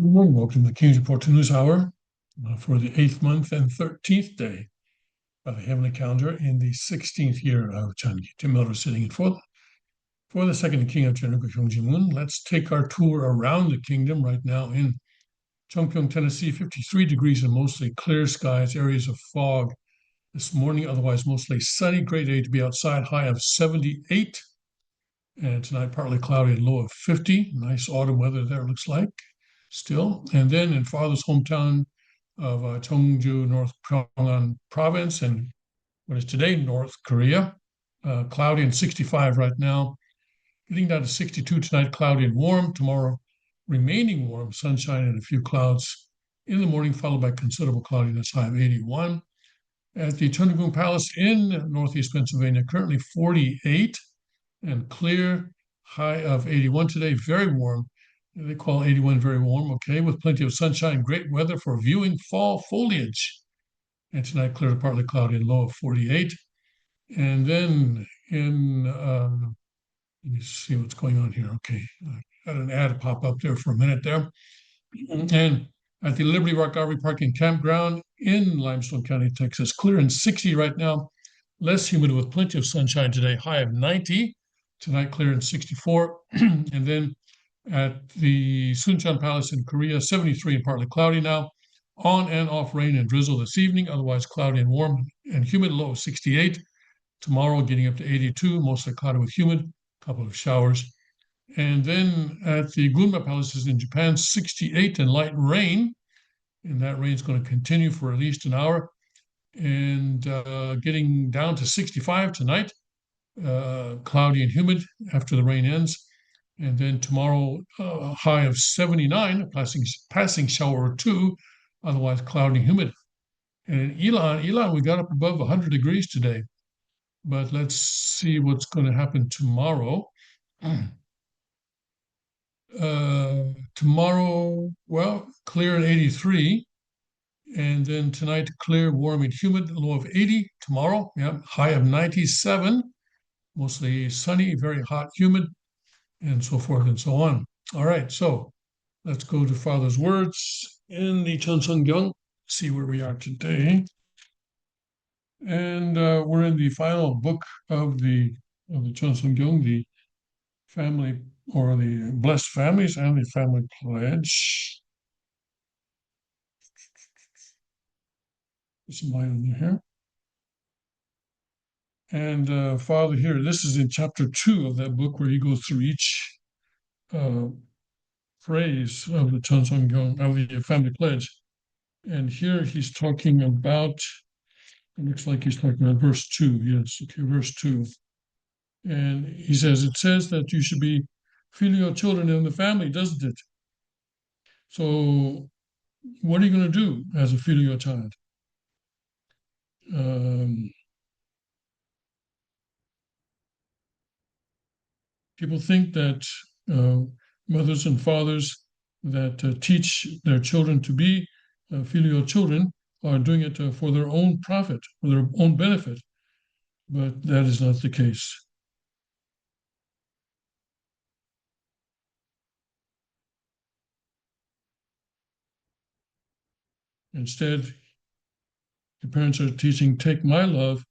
everyone. Welcome to the King's Report News Hour for the 8th month and 13th day of the heavenly calendar in the 16th year of Changi. Tim Elder sitting in for the second king of Chenuka Gyeongjimun. Let's take our tour around the kingdom right now in Chungpyeong, Tennessee. 53 degrees and mostly clear skies, areas of fog this morning, otherwise mostly sunny. Great day to be outside, high of 78. And tonight, partly cloudy and low of 50. Nice autumn weather there, looks like, still. And then in father's hometown of Cheongju, North Pyongan province, and what is today North Korea, cloudy and 65 right now. Getting down to 62 tonight, cloudy and warm. Tomorrow, remaining warm, sunshine and a few clouds in the morning, followed by considerable cloudiness, high of 81. At the Cheongung Palace in Northeast Pennsylvania, currently 48 and clear, high of 81 today, very warm. They call 81 very warm, okay, with plenty of sunshine, great weather for viewing fall foliage. And tonight, clear to partly cloudy and low of 48. And then let me see what's going on here. Okay, I had an ad pop up there for a minute there. And at the Liberty Rock RV Park and Campground in Limestone County, Texas, clear and 60 right now, less humid with plenty of sunshine today, high of 90. Tonight, clear and 64. And then at the Suncheon Palace in Korea, 73 and partly cloudy now. On and off rain and drizzle this evening, otherwise cloudy and warm and humid, low of 68. Tomorrow, getting up to 82, mostly cloudy with humid, a couple of showers. And then at the Gunma Palaces in Japan, 68 and light rain. And that rain is going to continue for at least an hour. And getting down to 65 tonight, cloudy and humid after the rain ends. And then tomorrow, high of 79, a passing shower or two, otherwise cloudy and humid. And in Ilan, we got up above 100 degrees today. But let's see what's going to happen tomorrow. Tomorrow, well, clear and 83. And then tonight, clear, warm, and humid, low of 80. Tomorrow, yeah, high of 97. Mostly sunny, very hot, humid, and so forth and so on. All right, so let's go to Father's words in the Cheonseongeong, see where we are today. And we're in the final book of the Cheonseongeong, the family or the blessed families and the family pledge. Put some light in here. And Father here, this is in chapter 2 of that book where he goes through each phrase of the Cheonseongeong, of the family pledge. And here he's talking about, it looks like he's talking about verse 2. Yes, okay, verse 2. And he says, it says that you should be filial children in the family, doesn't it? So what are you going to do as a filial child? People think that mothers and fathers that teach their children to be filial children are doing it for their own profit, for their own benefit, but that is not the case. Instead, the parents are teaching, take my love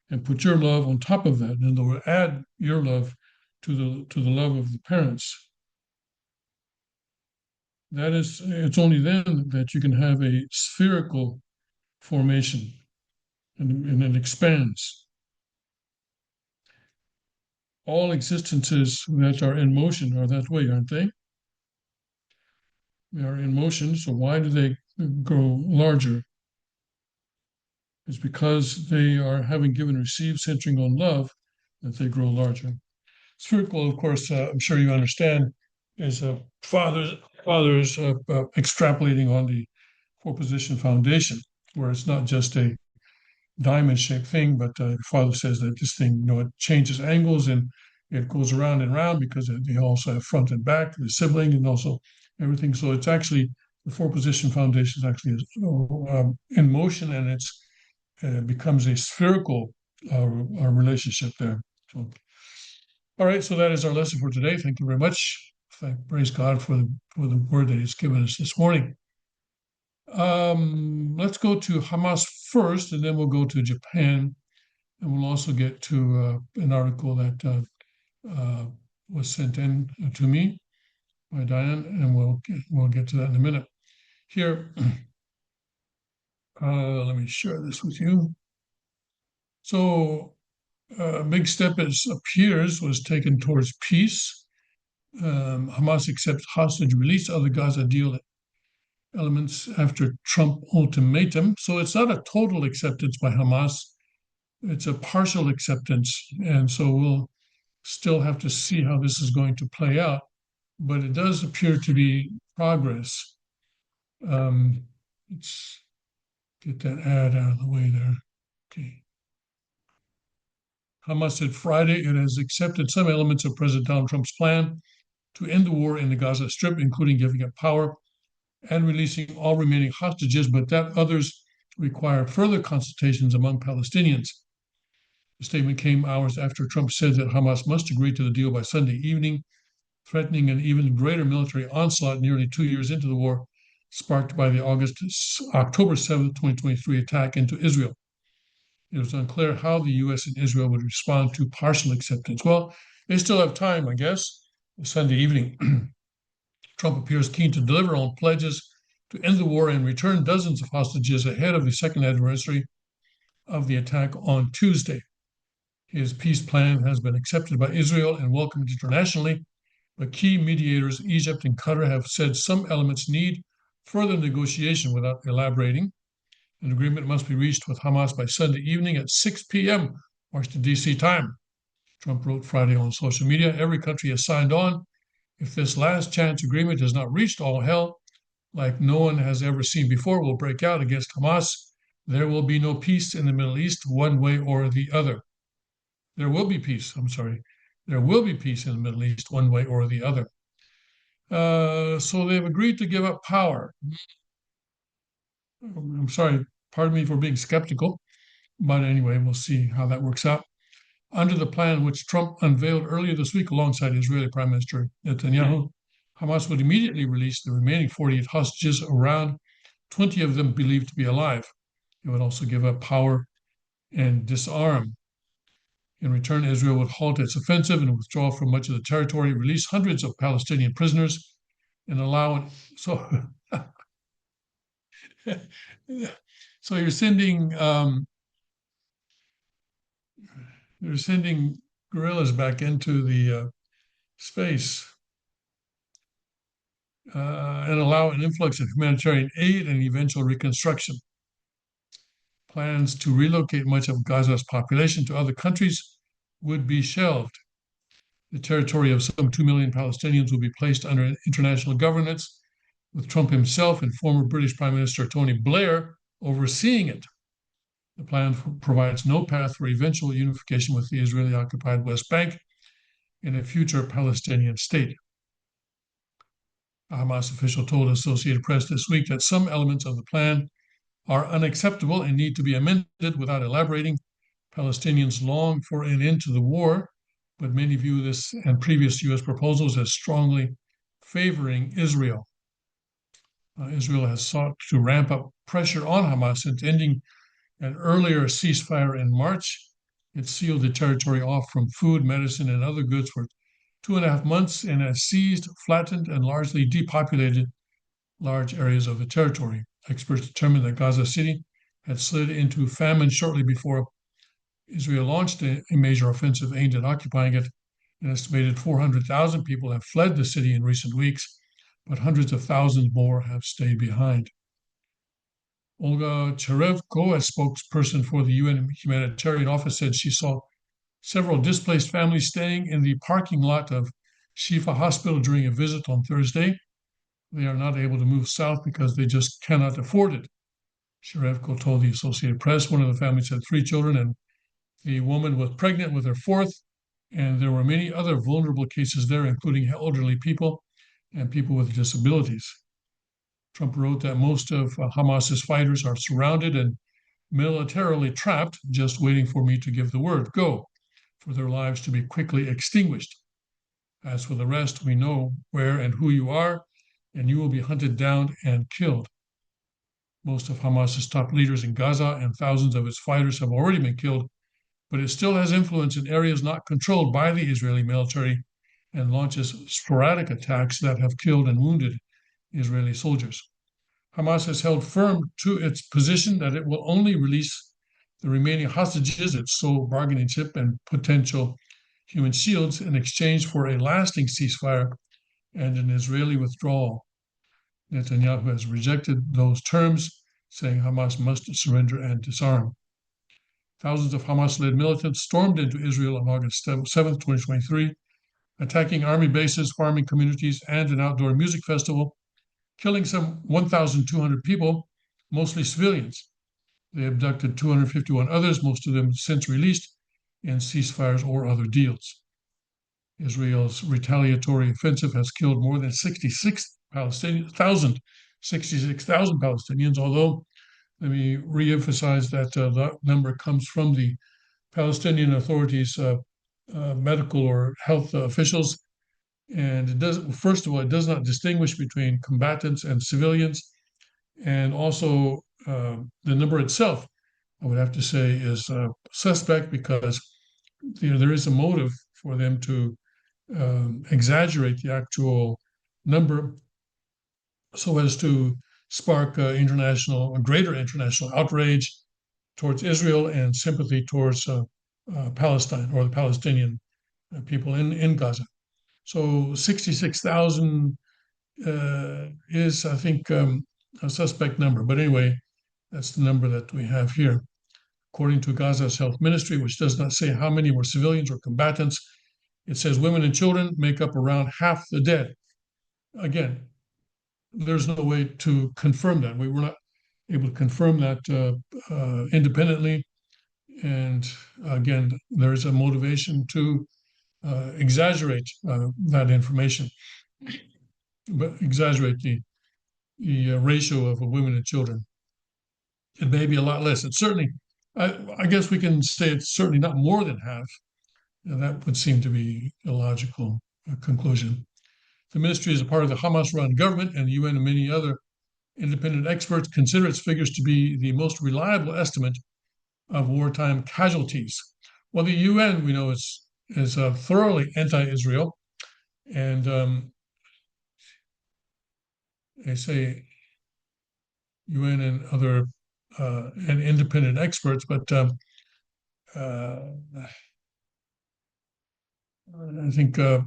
and put your love on top of that, and they'll add your love to the love of the parents. That is, it's only then that you can have a spherical formation, and it expands. All existences that are in motion are that way, aren't they? They are in motion, so why do they grow larger? It's because they are having given and received, centering on love, that they grow larger. Spherical, of course, I'm sure you understand, is fathers extrapolating on the four-position foundation, where it's not just a diamond-shaped thing, but the father says that this thing, it changes angles and it goes around and around because they also have front and back, the sibling, and also everything. So it's actually the four-position foundation is actually in motion, and it becomes a spherical relationship there. So, all right, so that is our lesson for today. Thank you very much. praise God for the word that He's given us this morning. Let's go to Hamas first, and then we'll go to Japan, and we'll also get to an article that was sent in to me by Diane, and we'll get to that in a minute. Here, let me share this with you. So, a big step, it appears, was taken towards peace. Hamas accepts hostage release of the Gaza deal elements after Trump ultimatum. So it's not a total acceptance by Hamas, it's a partial acceptance. And so we'll still have to see how this is going to play out. But it does appear to be progress. Let's get that ad out of the way there. Okay. Hamas said Friday it has accepted some elements of President Donald Trump's plan to end the war in the Gaza Strip, including giving up power and releasing all remaining hostages, but that others require further consultations among Palestinians. The statement came hours after Trump said that Hamas must agree to the deal by Sunday evening, threatening an even greater military onslaught nearly 2 years into the war, sparked by the October 7th, 2023 attack into Israel. It was unclear how the U.S. and Israel would respond to partial acceptance. Well, they still have time, I guess. Sunday evening, Trump appears keen to deliver on pledges to end the war and return dozens of hostages ahead of the second anniversary of the attack on Tuesday. His peace plan has been accepted by Israel and welcomed internationally, but key mediators, Egypt and Qatar, have said some elements need further negotiation without elaborating. An agreement must be reached with Hamas by Sunday evening at 6 p.m. Washington, D.C. time. Trump wrote Friday on social media, every country has signed on. If this last chance agreement is not reached, all hell, like no one has ever seen before, will break out against Hamas. There will be no peace in the Middle East one way or the other. There will be peace, There will be peace in the Middle East one way or the other. So they've agreed to give up power. I'm sorry, pardon me for being skeptical, but anyway, we'll see how that works out. Under the plan which Trump unveiled earlier this week alongside Israeli Prime Minister Netanyahu, Hamas would immediately release the remaining 48 hostages, around 20 of them believed to be alive. It would also give up power and disarm. In return, Israel would halt its offensive and withdraw from much of the territory, release hundreds of Palestinian prisoners, and allow it. So you're sending guerrillas back into the space and allow an influx of humanitarian aid and eventual reconstruction. Plans to relocate much of Gaza's population to other countries would be shelved. The territory of some 2 million Palestinians will be placed under international governance, with Trump himself and former British Prime Minister Tony Blair overseeing it. The plan provides no path for eventual unification with the Israeli-occupied West Bank in a future Palestinian state. A Hamas official told Associated Press this week that some elements of the plan are unacceptable and need to be amended without elaborating. Palestinians long for an end to the war, but many view this and previous U.S. proposals as strongly favoring Israel. Israel has sought to ramp up pressure on Hamas since ending an earlier ceasefire in March. It sealed the territory off from food, medicine, and other goods for 2.5 months and has seized, flattened, and largely depopulated large areas of the territory. Experts determined that Gaza City had slid into famine shortly before Israel launched a major offensive aimed at occupying it. An estimated 400,000 people have fled the city in recent weeks, but hundreds of thousands more have stayed behind. Olga Cherevko, a spokesperson for the UN Humanitarian Office, said she saw several displaced families staying in the parking lot of Shifa Hospital during a visit on Thursday. They are not able to move south because they just cannot afford it. Cherevko told the Associated Press one of the families had 3 children, and the woman was pregnant with her 4th, and there were many other vulnerable cases there, including elderly people and people with disabilities. Trump wrote that most of Hamas's fighters are surrounded and militarily trapped, just waiting for me to give the word, go, for their lives to be quickly extinguished. As for the rest, we know where and who you are, and you will be hunted down and killed. Most of Hamas's top leaders in Gaza and thousands of its fighters have already been killed, but it still has influence in areas not controlled by the Israeli military and launches sporadic attacks that have killed and wounded Israeli soldiers. Hamas has held firm to its position that it will only release the remaining hostages, its sole bargaining chip and potential human shields, in exchange for a lasting ceasefire and an Israeli withdrawal. Netanyahu has rejected those terms, saying Hamas must surrender and disarm. Thousands of Hamas-led militants stormed into Israel on August 7, 2023, attacking army bases, farming communities, and an outdoor music festival, killing some 1,200 people, mostly civilians. They abducted 251 others, most of them since released in ceasefires or other deals. Israel's retaliatory offensive has killed more than 66,000 Palestinians, although let me reemphasize that that number comes from the Palestinian Authority's medical or health officials. And it does, first of all, it does not distinguish between combatants and civilians. And also, the number itself, I would have to say, is suspect because there is a motive for them to exaggerate the actual number so as to spark greater international outrage towards Israel and sympathy towards Palestine or the Palestinian people in Gaza. So 66,000 is, I think, a suspect number. But anyway, that's the number that we have here. According to Gaza's health ministry, which does not say how many were civilians or combatants, it says women and children make up around half the dead. Again, there's no way to confirm that. We were not able to confirm that independently. And again, there's a motivation to exaggerate that information, but exaggerate the ratio of women and children. It may be a lot less. It's certainly, I guess we can say it's certainly not more than half. And that would seem to be a logical conclusion. The ministry is a part of the Hamas-run government, and the UN and many other independent experts consider its figures to be the most reliable estimate of wartime casualties. Well, the UN, we know, is thoroughly anti-Israel, and they say UN and other and independent experts, but I think their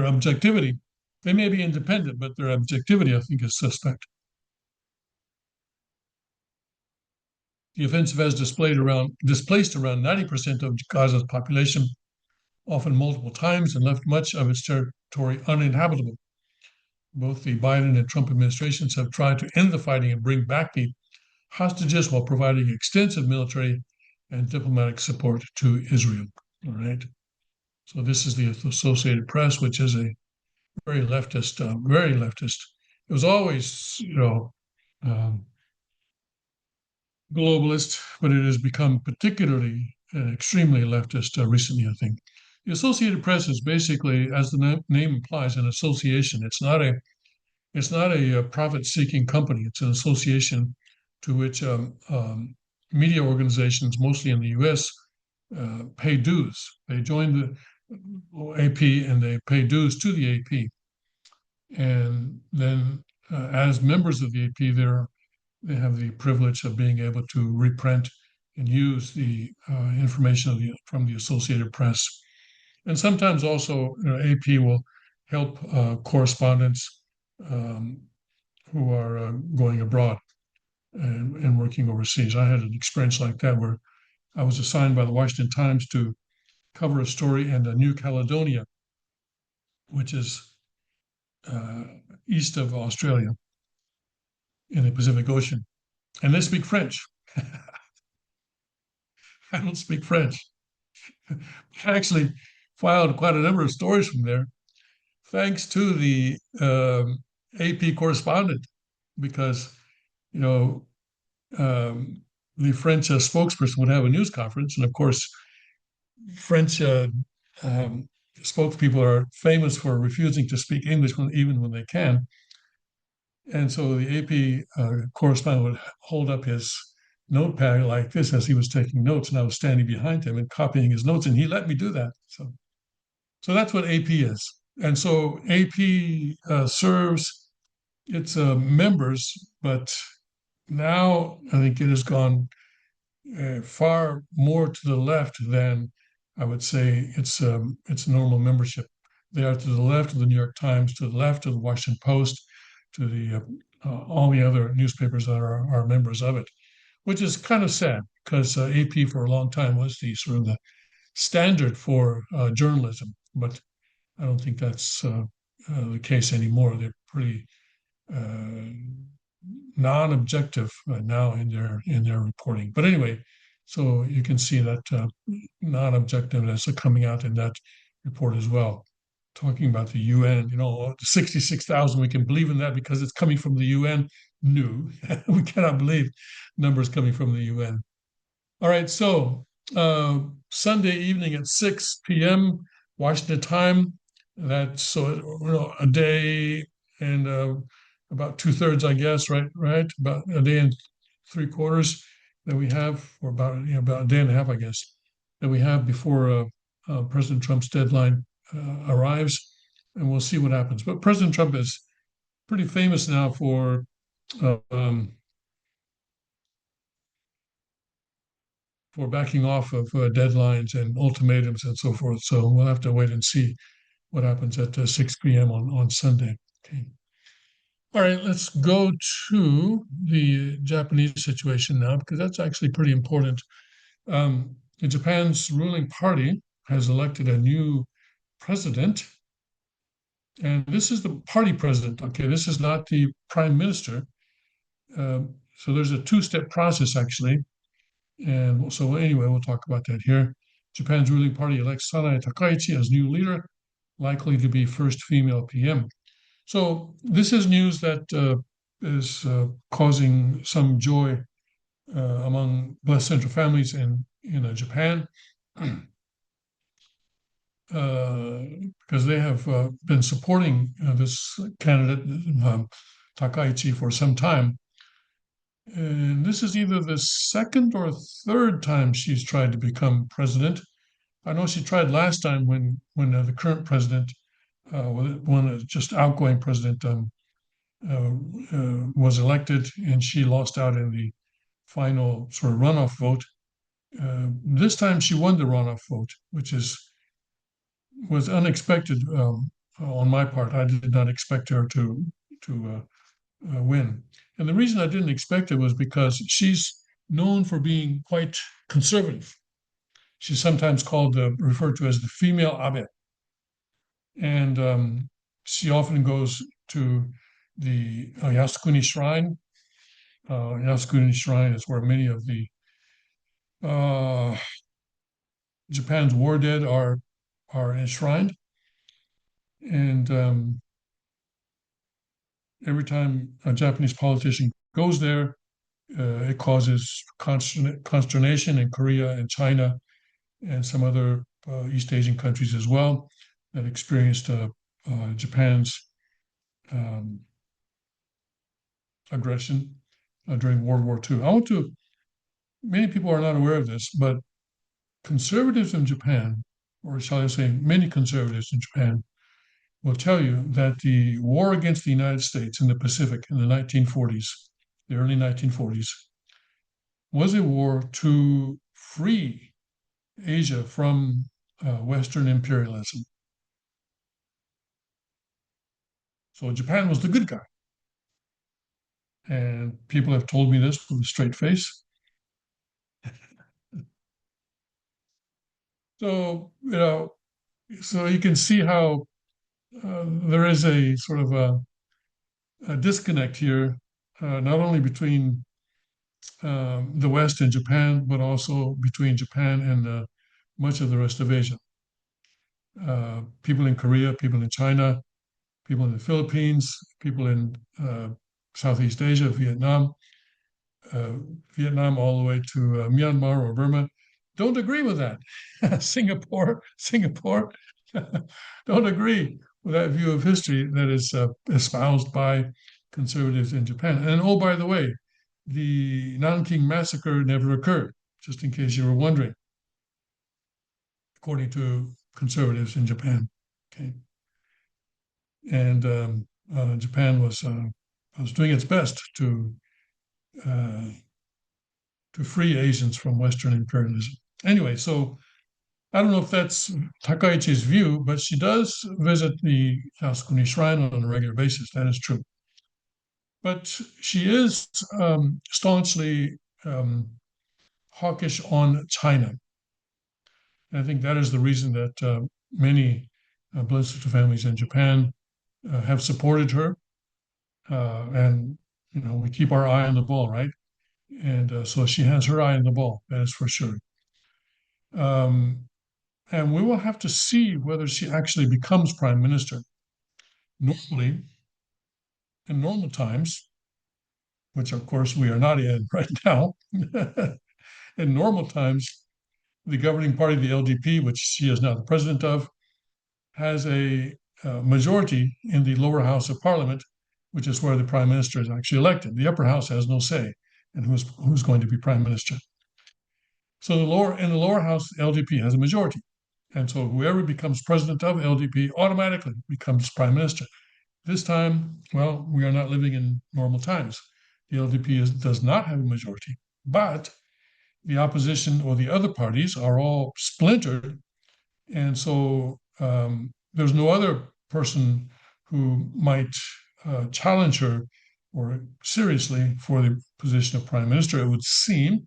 objectivity, they may be independent, but their objectivity, I think, is suspect. The offensive has displaced around 90% of Gaza's population, often multiple times, and left much of its territory uninhabitable. Both the Biden and Trump administrations have tried to end the fighting and bring back the hostages while providing extensive military and diplomatic support to Israel. All right. So this is the Associated Press, which is a very leftist, very leftist. It was always, globalist, but it has become particularly extremely leftist recently, I think. The Associated Press is basically, as the name implies, an association. It's not a profit-seeking company. It's an association to which media organizations, mostly in the U.S., pay dues. They join the AP and they pay dues to the AP. And then, as members of the AP, they have the privilege of being able to reprint and use the information from the Associated Press. And sometimes also AP will help correspondents who are going abroad and working overseas. I had an experience like that where I was assigned by the Washington Times to cover a story in New Caledonia, which is east of Australia in the Pacific Ocean. And they speak French. I don't speak French. I actually filed quite a number of stories from there, thanks to the AP correspondent, because the French spokesperson would have a news conference, and of course, French spokespeople are famous for refusing to speak English even when they can. And so the AP correspondent would hold up his notepad like this as he was taking notes, and I was standing behind him and copying his notes, and he let me do that. So that's what AP is. And so AP serves its members, but now I think it has gone far more to the left than I would say its normal membership. They are to the left of the New York Times, to the left of the Washington Post, to the all the other newspapers that are members of it, which is kind of sad because AP for a long time was the sort of the standard for journalism, but I don't think that's the case anymore. They're pretty uh, non-objective now in their reporting. But anyway, so you can see that non-objectiveness coming out in that report as well. Talking about the UN, 66,000, we can believe in that because it's coming from the UN. No, we cannot believe numbers coming from the UN. All right, so Sunday evening at 6 p.m. Washington time. That's so a day and about 2/3, I guess, right? Right, about a day and 3/4 that we have, or about a day and a half, I guess, that we have before President Trump's deadline arrives, and we'll see what happens. But President Trump is pretty famous now um, for backing off of deadlines and ultimatums and so forth. So we'll have to wait and see what happens at 6 p.m. on Sunday. Okay. All right, let's go to the Japanese situation now, because that's actually pretty important. Japan's ruling party has elected a new president, and this is the party president. Okay, this is not the prime minister. So there's a two-step process, actually. And so, anyway, we'll talk about that here. Japan's ruling party elects Sanae Takaichi as new leader, likely to be first female PM. So, this is news that is causing some joy among Blessed Central families in Japan, because they have been supporting this candidate, Takaichi, for some time. And this is either the second or third time she's tried to become president. I know she tried last time when the current president, when just outgoing president, was elected, and she lost out in the final sort of runoff vote. This time she won the runoff vote, which was unexpected on my part. I did not expect her to win. And the reason I didn't expect it was because she's known for being quite conservative. She's sometimes referred to as the female Abe. And she often goes to the Yasukuni Shrine. Yasukuni Shrine is where many of the uh, Japan's war dead are enshrined. And every time a Japanese politician goes there, it causes consternation in Korea and China and some other East Asian countries as well that experienced Japan's um, aggression during World War II. Many people are not aware of this, but conservatives in Japan, or shall I say, many conservatives in Japan, will tell you that the war against the United States in the Pacific in the 1940s, the early 1940s, was a war to free Asia from Western imperialism. So Japan was the good guy. And people have told me this with a straight face. So, so you can see how there is a sort of a disconnect here, not only between the West and Japan, but also between Japan and much of the rest of Asia. People in Korea, people in China, people in the Philippines, people in Southeast Asia, Vietnam, Vietnam all the way to Myanmar or Burma. don't agree with that. Singapore don't agree with that view of history that is espoused by conservatives in Japan. And oh, by the way, the Nanking massacre never occurred, just in case you were wondering, according to conservatives in Japan. Okay, and Japan was doing its best uh, to free Asians from Western imperialism. Anyway, so I don't know if that's Takaichi's view, but she does visit the Yasukuni Shrine on a regular basis. That is true. But she is staunchly hawkish on China. And I think that is the reason that many Blissful families in Japan have supported her. And, you know, we keep our eye on the ball, right? And so she has her eye on the ball, that is for sure. Um, and we will have to see whether she actually becomes prime minister. Normally, in normal times, which of course we are not in right now, in normal times, the governing party, the LDP, which she is now the president of, has a majority in the lower house of parliament, which is where the prime minister is actually elected. The upper house has no say in who's going to be prime minister. So in the lower house, the LDP has a majority. And so whoever becomes president of LDP automatically becomes prime minister. This time, well, we are not living in normal times. The LDP does not have a majority, but the opposition or the other parties are all splintered. And so there's no other person who might challenge her or seriously for the position of prime minister, it would seem.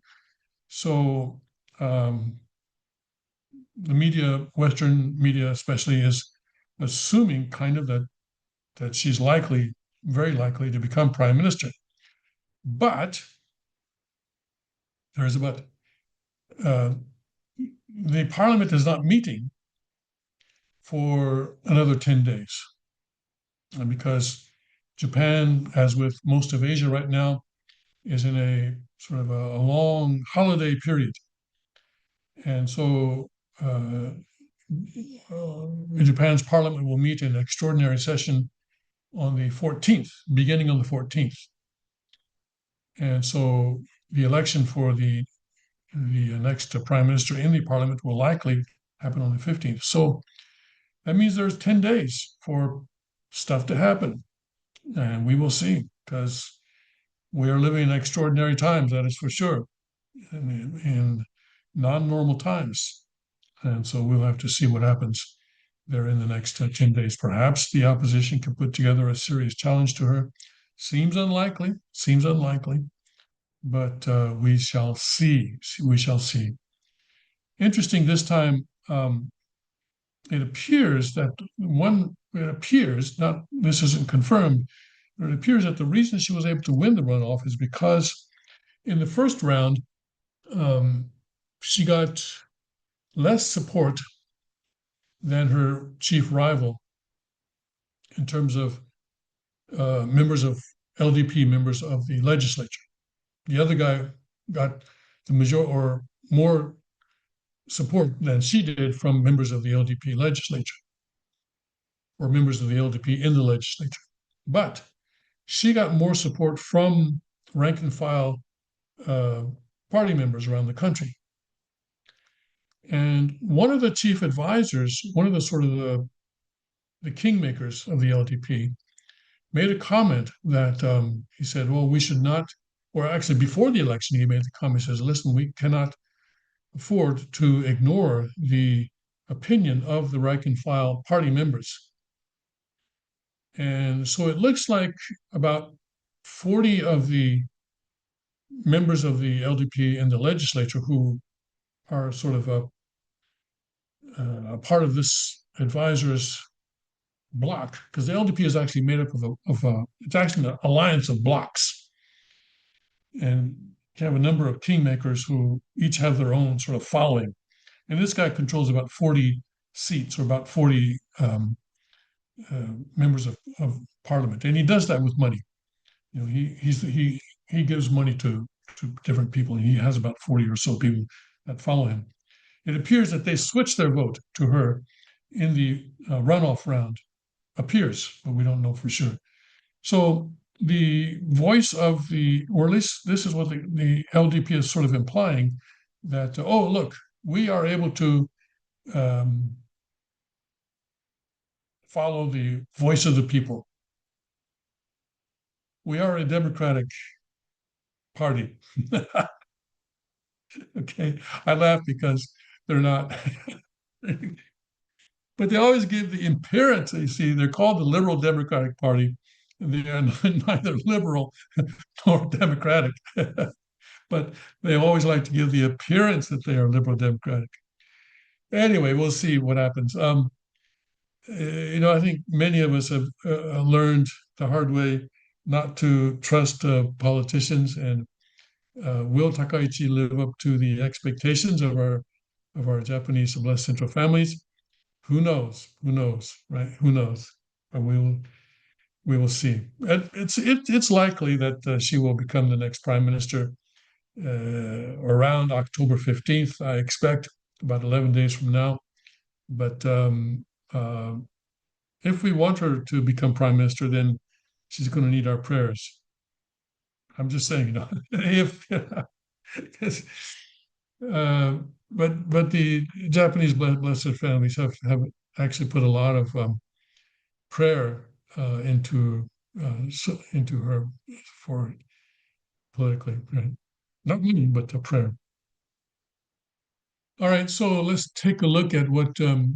So the media, Western media especially, is assuming kind of that she's likely, very likely, to become prime minister. But there is about the parliament is not meeting for another 10 days. And because Japan, as with most of Asia right now, is in a sort of a long holiday period. And so Japan's parliament will meet in extraordinary session on the 14th, beginning on the 14th. And so the election for the next prime minister in the parliament will likely happen on the 15th. So that means there's 10 days for stuff to happen. And we will see, because we are living in extraordinary times, that is for sure, in non-normal times. And so we'll have to see what happens there in the next 10 days. Perhaps the opposition can put together a serious challenge to her. Seems unlikely, but we shall see. We shall see. Interesting this time, it appears that not, this isn't confirmed, but it appears that the reason she was able to win the runoff is because in the first round, she got less support than her chief rival in terms of members of LDP members of the legislature. The other guy got the majority or more support than she did from members of the LDP legislature or members of the LDP in the legislature. But she got more support from rank and file party members around the country. And one of the chief advisors, one of the sort of the kingmakers of the LDP, made a comment that he said, well, we should not, or actually before the election, he made the comment, he says, listen, we cannot afford to ignore the opinion of the rank and file party members. And so it looks like about 40 of the members of the LDP in the legislature who are sort of a part of this advisors block, because the LDP is actually made up of it's actually an alliance of blocks. And you have a number of kingmakers who each have their own sort of following. And this guy controls about 40 seats or about 40 members of parliament. And he does that with money. You know, he gives money to different people, and he has about 40 or so people that follow him. it appears that they switched their vote to her in the runoff round. Appears, but we don't know for sure. So the voice of the, or at least this is what the LDP is sort of implying, that, oh, look, we are able to um, follow the voice of the people. We are a democratic party. Okay, I laugh because they're not, but they always give the appearance. You see, they're called the Liberal Democratic Party. And they are neither liberal nor democratic, but they always like to give the appearance that they are liberal democratic. Anyway, we'll see what happens. I think many of us have learned the hard way not to trust politicians. And will Takaichi live up to the expectations of our Japanese Blessed Central families? Who knows? Who knows? Right? Who knows? But we will see. It's likely that she will become the next prime minister around October 15th. I expect about 11 days from now. But uh, if we want her to become prime minister, then she's going to need our prayers. I'm just saying, if uh, but the Japanese blessed families have actually put a lot of prayer into her for politically, right? Not me, but the prayer. All right, so let's take a look at what the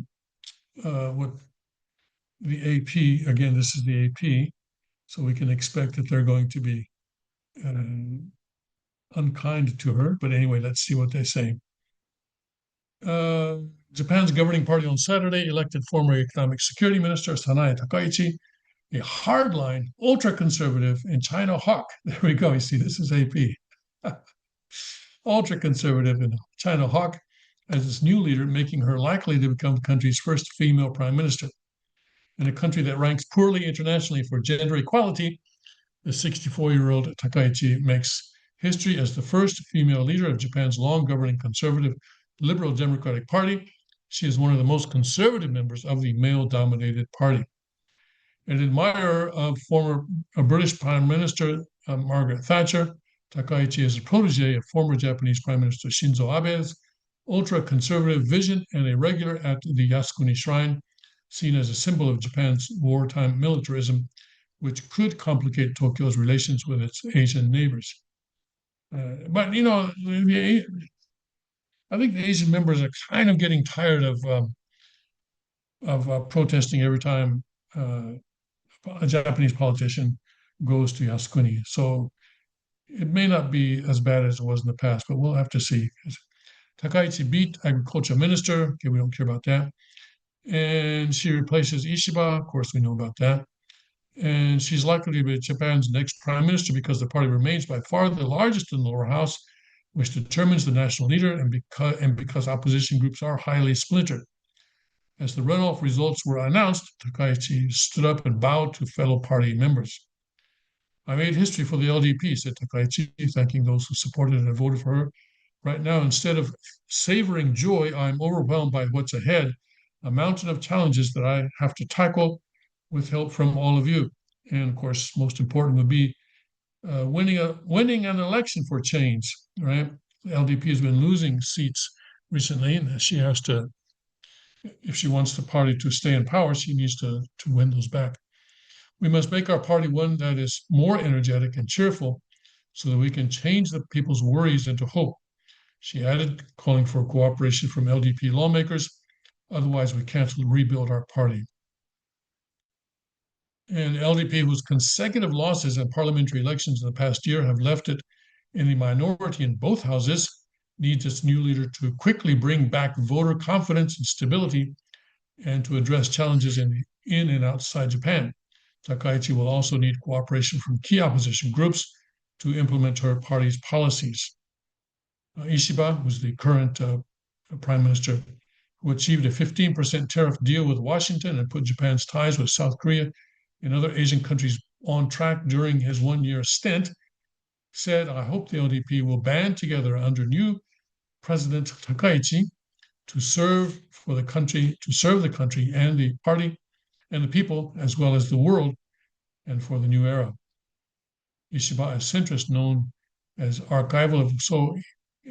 AP, again, this is the AP, so we can expect that they're going to be unkind to her. But anyway, let's see what they say. Uh, Japan's governing party on Saturday elected former Economic Security Minister Sanae Takaichi, a hardline, ultra-conservative, and China hawk. There we go. You see, this is AP. Ultra-conservative and China hawk as its new leader, making her likely to become the country's first female prime minister. In a country that ranks poorly internationally for gender equality, the 64-year-old Takaichi makes history as the first female leader of Japan's long-governing conservative Liberal Democratic Party. She is one of the most conservative members of the male-dominated party. An admirer of former British Prime Minister Margaret Thatcher, Takaichi is a protege of former Japanese Prime Minister Shinzo Abe's ultra-conservative vision and a regular at the Yasukuni Shrine, seen as a symbol of Japan's wartime militarism, which could complicate Tokyo's relations with its Asian neighbors. But I think the Asian members are kind of getting tired of protesting every time a Japanese politician goes to Yasukuni. So it may not be as bad as it was in the past, but we'll have to see. Takaichi beat Agriculture Minister. Okay, we don't care about that. And she replaces Ishiba. Of course, we know about that. And she's likely to be Japan's next prime minister because the party remains by far the largest in the lower house, which determines the national leader, and because opposition groups are highly splintered. As the runoff results were announced, Takaichi stood up and bowed to fellow party members. I made history for the LDP, said Takaichi, thanking those who supported and voted for her. Right now, instead of savoring joy, I'm overwhelmed by what's ahead, a mountain of challenges that I have to tackle with help from all of you. And of course, most important would be winning an election for change, right? The LDP has been losing seats recently, and she has to, if she wants the party to stay in power, she needs to win those back. We must make our party one that is more energetic and cheerful so that we can change the people's worries into hope. She added, calling for cooperation from LDP lawmakers. Otherwise, we can't rebuild our party. And LDP, whose consecutive losses in parliamentary elections in the past year have left it in the minority in both houses, needs its new leader to quickly bring back voter confidence and stability and to address challenges in and outside Japan. Takaichi will also need cooperation from key opposition groups to implement her party's policies. Ishiba, who's the current prime minister, who achieved a 15% tariff deal with Washington and put Japan's ties with South Korea and other Asian countries on track during his one-year stint, said, I hope the LDP will band together under new President Takaichi to serve for the country, to serve the country and the party and the people, as well as the world, and for the new era. Ishiba, a centrist known as archival. So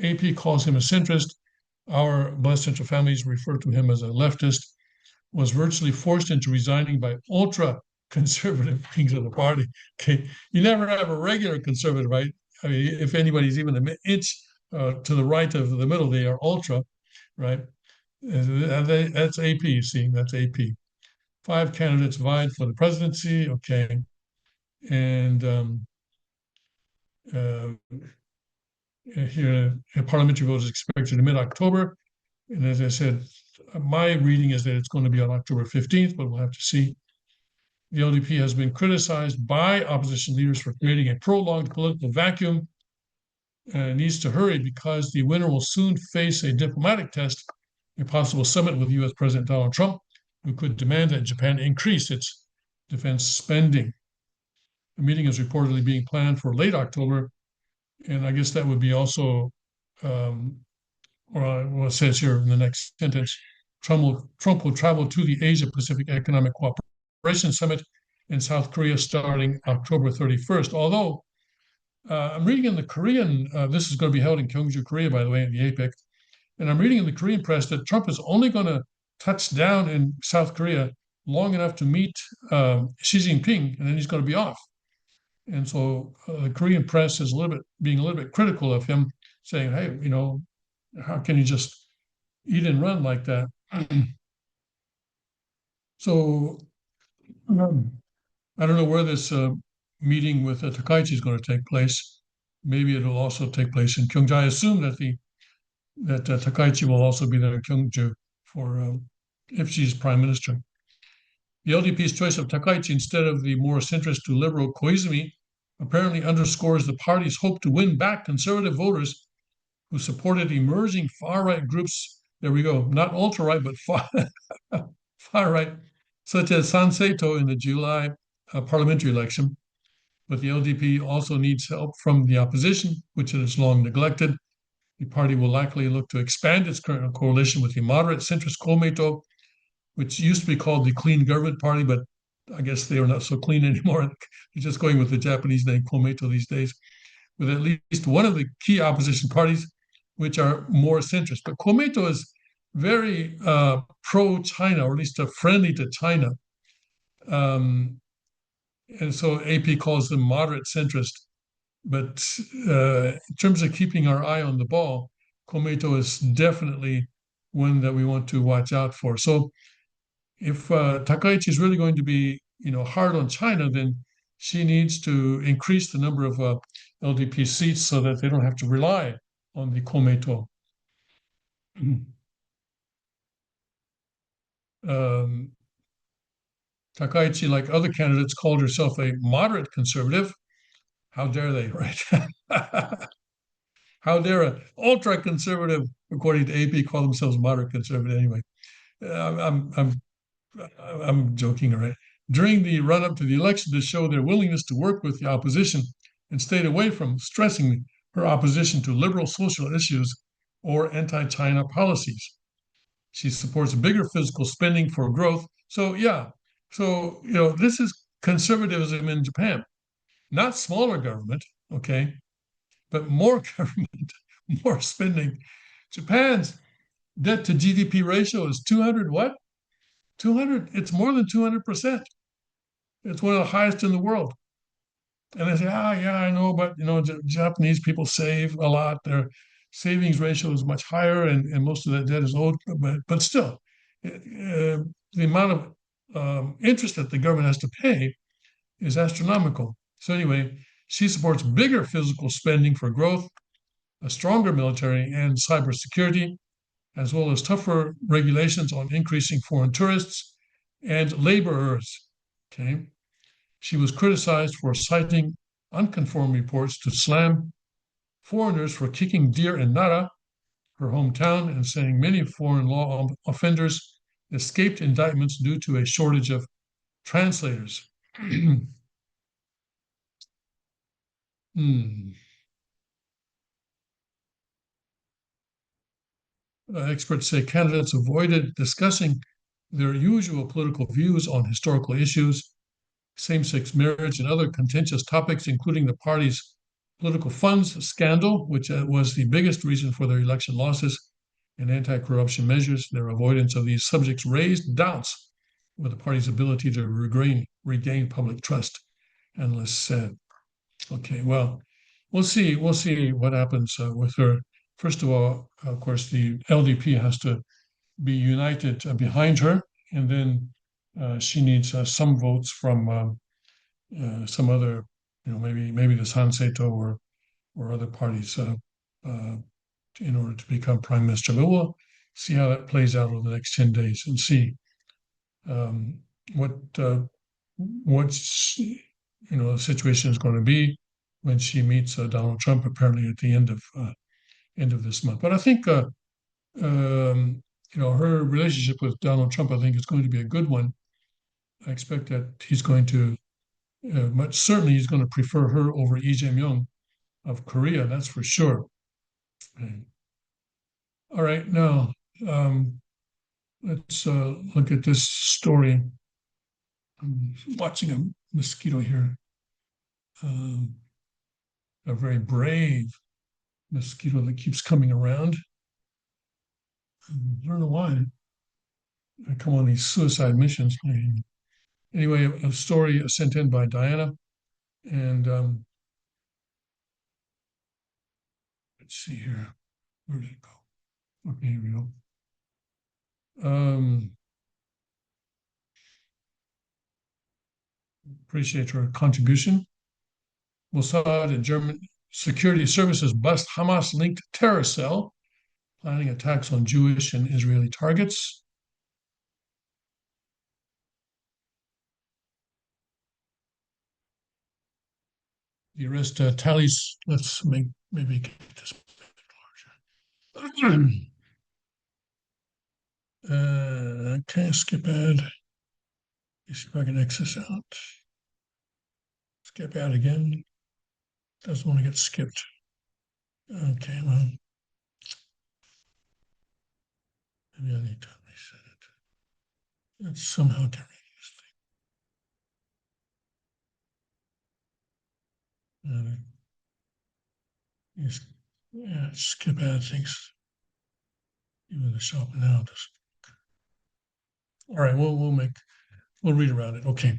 AP calls him a centrist. Our Blessed Central families refer to him as a leftist, was virtually forced into resigning by ultra conservative wings of the party. Okay, you never have a regular conservative, right? I mean, if anybody's even an inch to the right of the middle, they are ultra, right? That's AP. You see, that's AP. 5 candidates vied for the presidency. Okay, and uh, here a parliamentary vote is expected in mid-October. And as I said, my reading is that it's going to be on October 15th, but we'll have to see. The LDP has been criticized by opposition leaders for creating a prolonged political vacuum and needs to hurry because the winner will soon face a diplomatic test, a possible summit with US President Donald Trump, who could demand that Japan increase its defense spending. The meeting is reportedly being planned for late October, and I guess that would be also, or what it says here in the next sentence, Trump will travel to the Asia Pacific Economic Cooperation Summit in South Korea starting October 31st. Although I'm reading in the Korean, this is going to be held in Gyeongju, Korea, by the way, in the APEC, and I'm reading in the Korean press that Trump is only going to touch down in South Korea long enough to meet Xi Jinping, and then he's going to be off. And so the Korean press is being a little bit critical of him, saying, "Hey, how can you just eat and run like that?" So I don't know where this meeting with Takaichi is going to take place. Maybe it will also take place in Gyeongju. I assume that Takaichi will also be there in Gyeongju for if she's prime minister. The LDP's choice of Takaichi instead of the more centrist to liberal Koizumi apparently underscores the party's hope to win back conservative voters who supported emerging far-right groups. There we go, not ultra-right, but far-right, such as Sanseito in the July parliamentary election. But the LDP also needs help from the opposition, which it has long neglected. The party will likely look to expand its current coalition with the moderate centrist Komeito, which used to be called the Clean Government Party, but I guess they are not so clean anymore. They're just going with the Japanese name Komeito these days, with at least one of the key opposition parties, which are more centrist. But Komeito is very pro-China, or at least friendly to China. And so AP calls them moderate centrist. But in terms of keeping our eye on the ball, Komeito is definitely one that we want to watch out for. So if Takaichi is really going to be, hard on China, then she needs to increase the number of LDP seats so that they don't have to rely on the Komeito. Um, Takaichi, like other candidates, called herself a moderate conservative. How dare they, right? How dare an ultra conservative, according to AP, call themselves moderate conservative anyway? I'm joking, all right. During the run up to the election, to show their willingness to work with the opposition and stayed away from stressing her opposition to liberal social issues or anti China policies. She supports bigger physical spending for growth. So, yeah, this is conservatism in Japan, not smaller government, okay, but more government, more spending. Japan's debt to GDP ratio is 200 what? 200, it's more than 200%. It's one of the highest in the world. And they say, yeah, I know, but Japanese people save a lot. Their savings ratio is much higher, and most of that debt is owed. But still, the amount of interest that the government has to pay is astronomical. So anyway, she supports bigger physical spending for growth, a stronger military and cybersecurity, as well as tougher regulations on increasing foreign tourists and laborers. Okay. She was criticized for citing unconformed reports to slam foreigners for kicking deer in Nara, her hometown, and saying many foreign law offenders escaped indictments due to a shortage of translators. Hmm. experts say candidates avoided discussing their usual political views on historical issues, same-sex marriage, and other contentious topics, including the party's political funds scandal, which was the biggest reason for their election losses, and anti-corruption measures. Their avoidance of these subjects raised doubts with the party's ability to regain public trust, analysts said. Okay, well, we'll see. We'll see what happens with her. First of all, of course, the LDP has to be united behind her, and then she needs some votes from some other, maybe the Sanseto or other parties uh, in order to become prime minister. But we'll see how that plays out over the next 10 days and see um, what what's the situation is going to be when she meets Donald Trump, apparently at the end of this month. But I think her relationship with Donald Trump, I think, is going to be a good one. I expect that he's going to much certainly he's going to prefer her over Lee Jae-myung of Korea. That's for sure. Okay. All right, now um, let's look at this story. I'm watching a mosquito here. Um, a very brave mosquito that keeps coming around. I don't know why. I come on these suicide missions. Anyway, a story sent in by Diana, and let's see here. Where did it go? Okay, here we go. Appreciate her contribution. Mossad and German security services bust Hamas-linked terror cell, planning attacks on Jewish and Israeli targets. The arrest tallies. Let's maybe get this a bit larger. Okay, skip ad. Let's see if I can X this out. Skip ad again. Doesn't want to get skipped. Okay, well, maybe I need to reset it. Let's somehow get rid of this thing. Yeah, skip ad things. Even the shop now. All right, we'll read around it. Okay.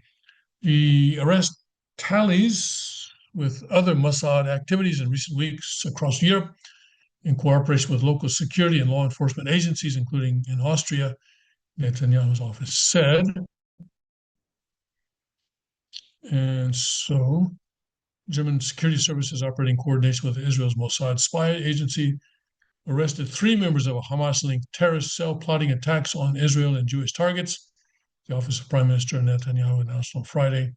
The arrest tallies with other Mossad activities in recent weeks across Europe in cooperation with local security and law enforcement agencies, including in Austria, Netanyahu's office said. And so German security services operating in coordination with Israel's Mossad spy agency arrested 3 members of a Hamas-linked terrorist cell plotting attacks on Israel and Jewish targets. The Office of Prime Minister Netanyahu announced on Friday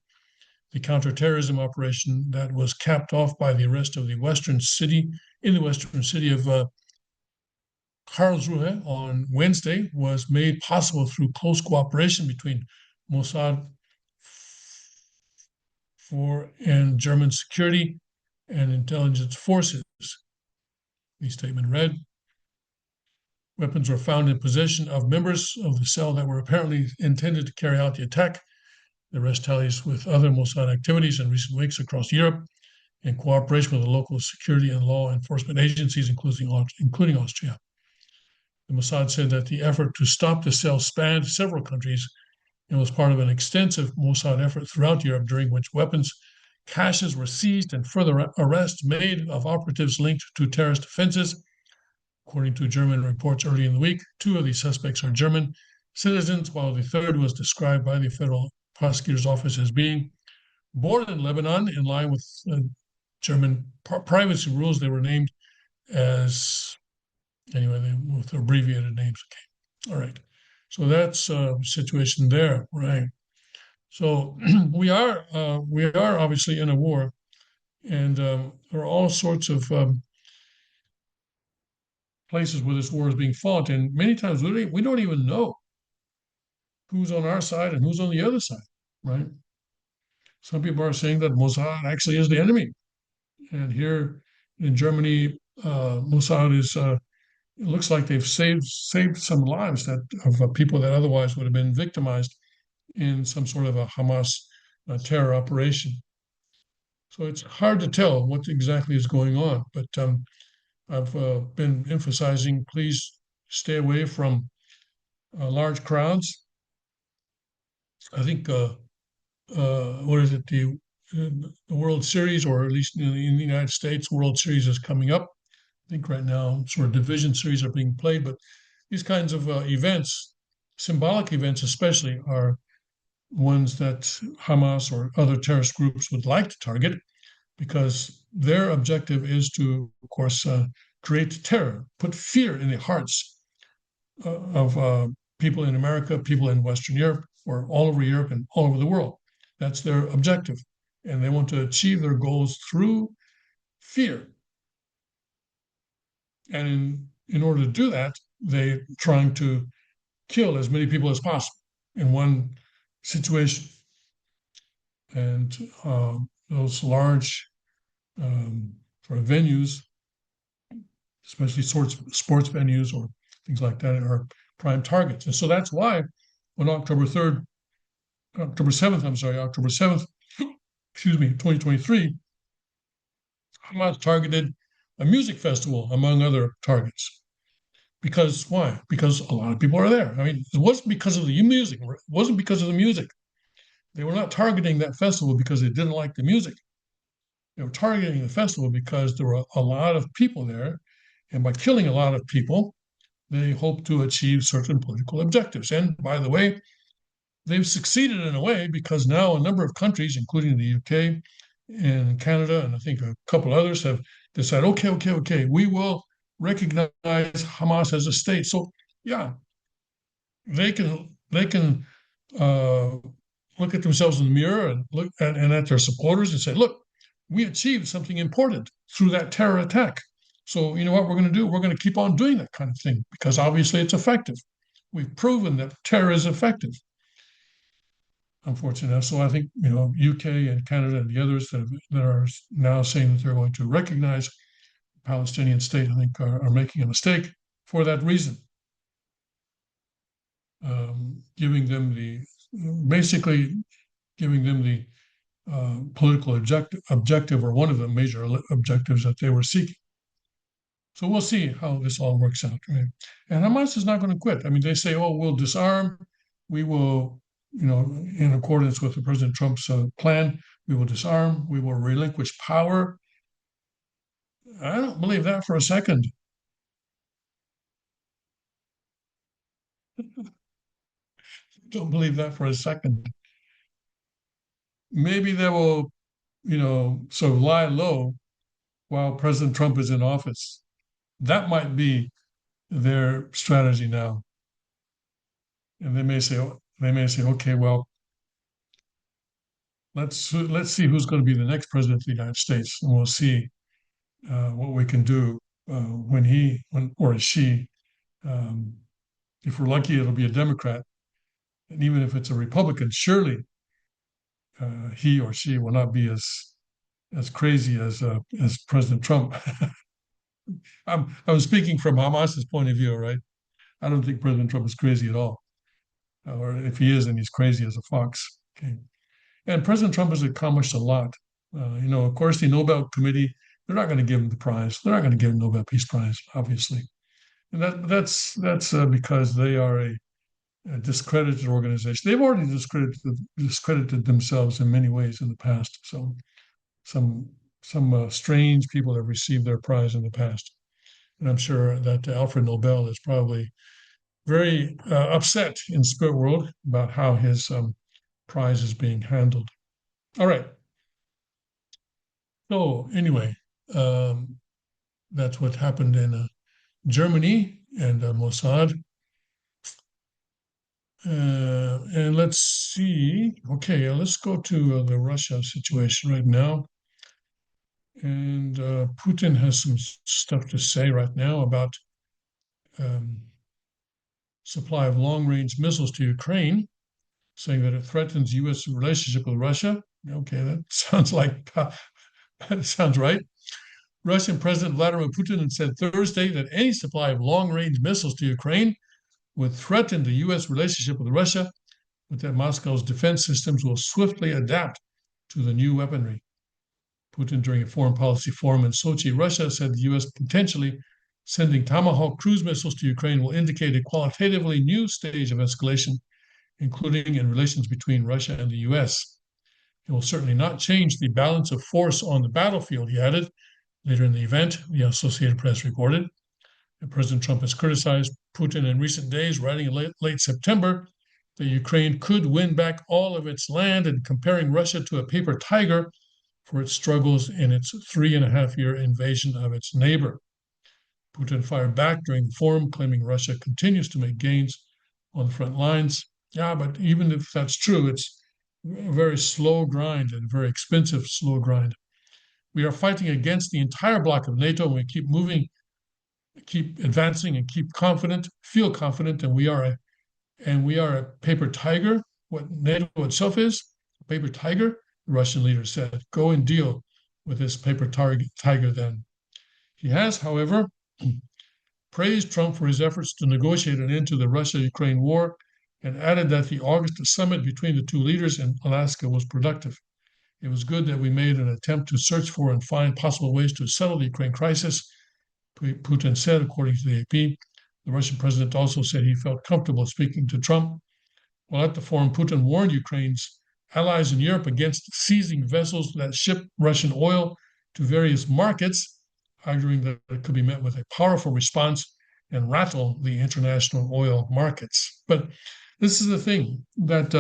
the counterterrorism operation that was capped off by the arrest of the western city of Karlsruhe on Wednesday was made possible through close cooperation between Mossad and German security and intelligence forces. The statement read, weapons were found in possession of members of the cell that were apparently intended to carry out the attack. The arrest tallies with other Mossad activities in recent weeks across Europe in cooperation with the local security and law enforcement agencies, including Austria. The Mossad said that the effort to stop the cell spanned several countries and was part of an extensive Mossad effort throughout Europe, during which weapons caches were seized and further arrests made of operatives linked to terrorist offenses. According to German reports early in the week, 2 of the suspects are German citizens, while the third was described by the federal prosecutor's office as being born in Lebanon. In line with German privacy rules, they were named as, with abbreviated names. Okay, all right. So that's a situation there, right? So we are obviously in a war, and there are all sorts of places where this war is being fought, and many times we don't even know who's on our side and who's on the other side, right? Some people are saying that Mossad actually is the enemy, and here in Germany, Mossad is it looks like they've saved some lives that of people that otherwise would have been victimized in some sort of a Hamas terror operation. So it's hard to tell what exactly is going on, but I've been emphasizing please stay away from large crowds. I think what is it the World Series, or at least in the United States, World Series is coming up. I think right now sort of division series are being played, but these kinds of events, symbolic events especially, are ones that Hamas or other terrorist groups would like to target because their objective is to, of course, create terror, put fear in the hearts of people in America, people in Western Europe, or all over Europe and all over the world. That's their objective. And they want to achieve their goals through fear. And in order to do that, they're trying to kill as many people as possible in one situation. And those large um, sort of venues, especially sports venues or things like that, are prime targets. And so that's why on October 7th, October 7th, excuse me, 2023, Hamas targeted a music festival among other targets. Because why? Because a lot of people are there. I mean, it wasn't because of the music. It wasn't because of the music. They were not targeting that festival because they didn't like the music. They were targeting the festival because there were a lot of people there. And by killing a lot of people, they hope to achieve certain political objectives. And by the way, they've succeeded in a way because now a number of countries, including the UK and Canada, and I think a couple others, have decided, okay, we will recognize Hamas as a state. So yeah, they can uh, look at themselves in the mirror and look at their supporters and say, look, we achieved something important through that terror attack. So you know what we're going to do? We're going to keep on doing that kind of thing because obviously it's effective. We've proven that terror is effective. Unfortunately, so I think UK and Canada and the others that are now saying that they're going to recognize the Palestinian state, I think, are making a mistake for that reason. Giving them the basically giving them the political objective, or one of the major objectives that they were seeking. So we'll see how this all works out. Right? And Hamas is not going to quit. I mean, they say, "Oh, we'll disarm. We will, in accordance with the President Trump's plan, we will disarm. We will relinquish power." I don't believe that for a second. Don't believe that for a second. Maybe they will, sort of lie low while President Trump is in office. That might be their strategy now. And they may say, okay, well, let's see who's going to be the next president of the United States, and we'll see what we can do when or she. Um, if we're lucky, it'll be a Democrat, and even if it's a Republican, surely he or she will not be as crazy as President Trump. I'm speaking from Hamas's point of view, right? I don't think President Trump is crazy at all, or if he is, then he's crazy as a fox. Okay, and President Trump has accomplished a lot. Of course, the Nobel Committee, they're not going to give him the prize. They're not going to give him the Nobel Peace Prize, obviously, and that's because they are a discredited organization. They've already discredited themselves in many ways in the past. So some strange people have received their prize in the past, and I'm sure that Alfred Nobel is probably very upset in spirit world about how his prize is being handled. All right. So anyway, um, that's what happened in Germany and Mossad. And let's see. Okay, let's go to the Russia situation right now. And Putin has some stuff to say right now about um, supply of long-range missiles to Ukraine, saying that it threatens U.S. relationship with Russia. Okay, that sounds like that sounds right. Russian President Vladimir Putin said Thursday that any supply of long-range missiles to Ukraine would threaten the U.S. relationship with Russia, but that Moscow's defense systems will swiftly adapt to the new weaponry. Putin, during a foreign policy forum in Sochi, Russia, said the U.S. potentially sending Tomahawk cruise missiles to Ukraine will indicate a qualitatively new stage of escalation, including in relations between Russia and the U.S. It will certainly not change the balance of force on the battlefield, he added. Later in the event, the Associated Press reported, President Trump has criticized Putin in recent days, writing in late September that Ukraine could win back all of its land and comparing Russia to a paper tiger for its struggles in its 3.5-year invasion of its neighbor. Putin fired back during the forum, claiming Russia continues to make gains on the front lines. Yeah, but even if that's true, it's a very slow grind and very expensive slow grind. We are fighting against the entire bloc of NATO, and we keep moving, keep advancing, and keep confident, feel confident, and we are a paper tiger. What NATO itself is, a paper tiger. The Russian leader said, "Go and deal with this paper tiger." Then he has, however, praised Trump for his efforts to negotiate an end to the Russia-Ukraine war, and added that the August summit between the two leaders in Alaska was productive. It was good that we made an attempt to search for and find possible ways to settle the Ukraine crisis, Putin said, according to the AP. The Russian president also said he felt comfortable speaking to Trump. While at the forum, Putin warned Ukraine's allies in Europe against seizing vessels that ship Russian oil to various markets, arguing that it could be met with a powerful response and rattle the international oil markets. But this is the thing that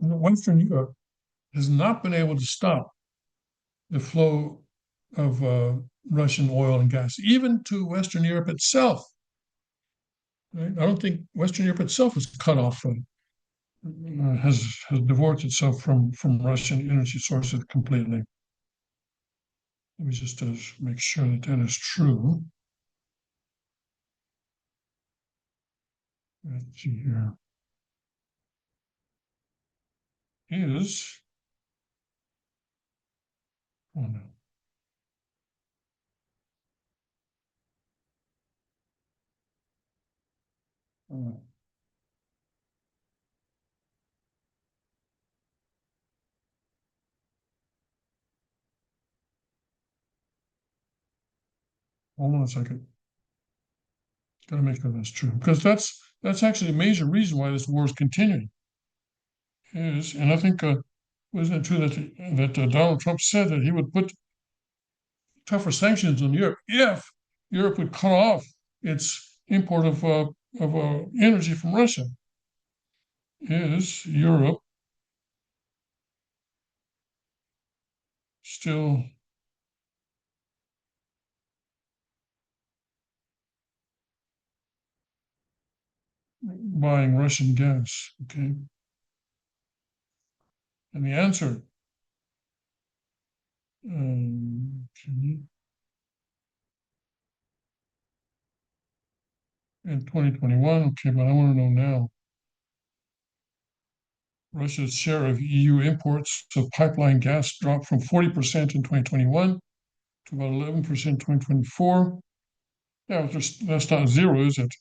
Western Europe has not been able to stop the flow of Russian oil and gas, even to Western Europe itself. Right? I don't think Western Europe itself is cut off from, has divorced itself from Russian energy sources completely. Let me just make sure that that is true. Let's see here. Is, oh no. Hold on a second. Got to make sure that's true, because that's actually a major reason why this war is continuing. Is, and I think wasn't it true that Donald Trump said that he would put tougher sanctions on Europe if Europe would cut off its import of energy from Russia? Is Europe still buying Russian gas? Okay. And the answer, okay, in 2021, okay, but I want to know now. Russia's share of EU imports of pipeline gas dropped from 40% in 2021 to about 11% in 2024. Yeah, that's not zero, is it?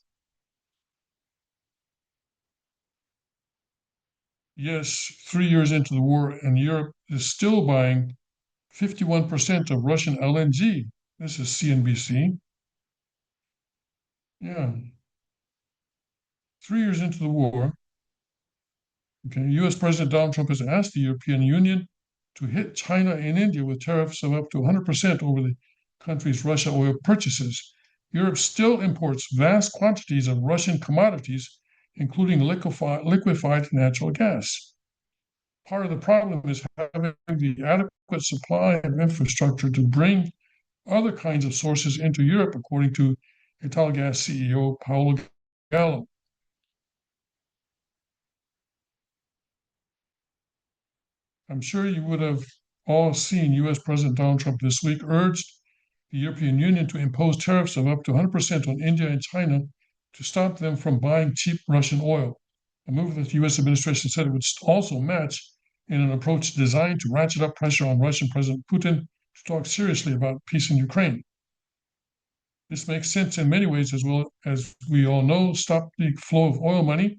Yes, 3 years into the war, and Europe is still buying 51% of Russian LNG. This is CNBC. Yeah. 3 years into the war, okay, US President Donald Trump has asked the European Union to hit China and India with tariffs of up to 100% over the country's Russia oil purchases. Europe still imports vast quantities of Russian commodities, including liquefied natural gas. Part of the problem is having the adequate supply and infrastructure to bring other kinds of sources into Europe, according to Italgas CEO Paolo Gallo. I'm sure you would have all seen US President Donald Trump this week urged the European Union to impose tariffs of up to 100% on India and China to stop them from buying cheap Russian oil, a move that the US administration said it would also match in an approach designed to ratchet up pressure on Russian President Putin to talk seriously about peace in Ukraine. This makes sense in many ways, as well as we all know, stop the flow of oil money.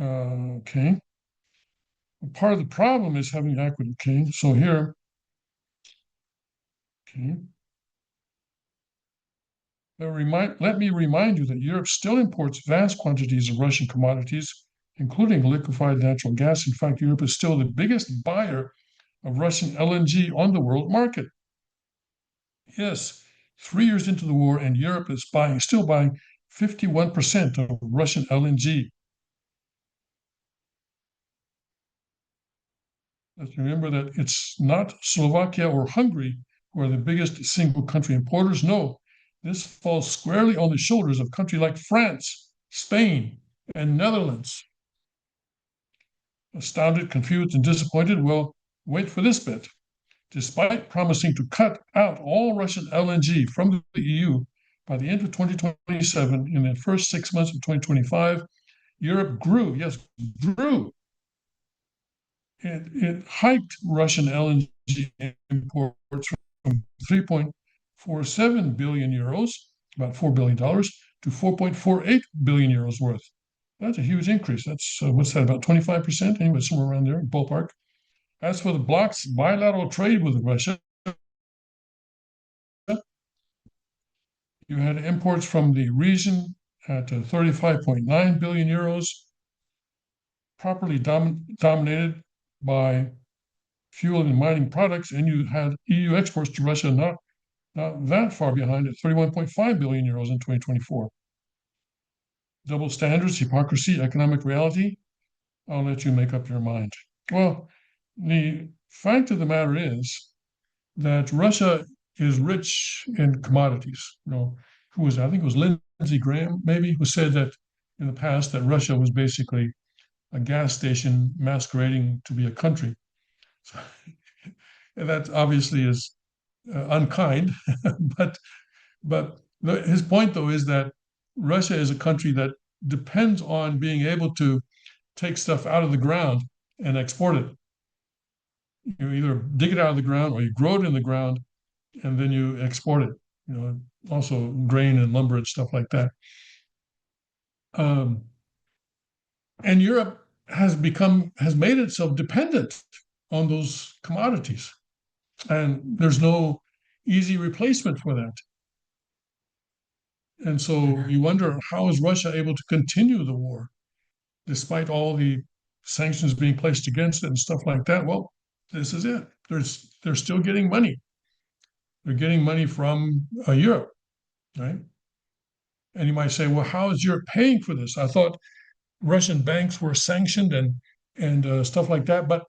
Okay. Part of the problem is having equity. Okay. So here, okay. Let me remind you that Europe still imports vast quantities of Russian commodities, including liquefied natural gas. In fact, Europe is still the biggest buyer of Russian LNG on the world market. Yes, 3 years into the war, and Europe is still buying 51% of Russian LNG. Let's remember that it's not Slovakia or Hungary who are the biggest single country importers. No, this falls squarely on the shoulders of countries like France, Spain, and Netherlands. Astounded, confused, and disappointed? Well, wait for this bit. Despite promising to cut out all Russian LNG from the EU by the end of 2027, in the first 6 months of 2025, Europe grew, yes, grew. It hiked Russian LNG imports from 3.47 billion euros, about $4 billion, to 4.48 billion euros worth. That's a huge increase. That's, what's that, about 25%? Anyway, somewhere around there, ballpark. As for the bloc's bilateral trade with Russia, you had imports from the region at 35.9 billion euros, properly dominated by fuel and mining products, and you had EU exports to Russia not that far behind at 31.5 billion euros in 2024. Double standards, hypocrisy, economic reality. I'll let you make up your mind. Well, the fact of the matter is that Russia is rich in commodities. You know, who was I think it was Lindsey Graham maybe who said that in the past that Russia was basically a gas station masquerading to be a country. So, that obviously is unkind, but his point though is that Russia is a country that depends on being able to take stuff out of the ground and export it. You either dig it out of the ground or you grow it in the ground and then you export it. You know, also grain and lumber and stuff like that. Um, and Europe has made itself dependent on those commodities, and there's no easy replacement for that. And so you wonder, how is Russia able to continue the war despite all the sanctions being placed against it and stuff like that? Well, this is it. They're still getting money. They're getting money from Europe, right? And you might say, well, how is Europe paying for this? I thought Russian banks were sanctioned and stuff like that, but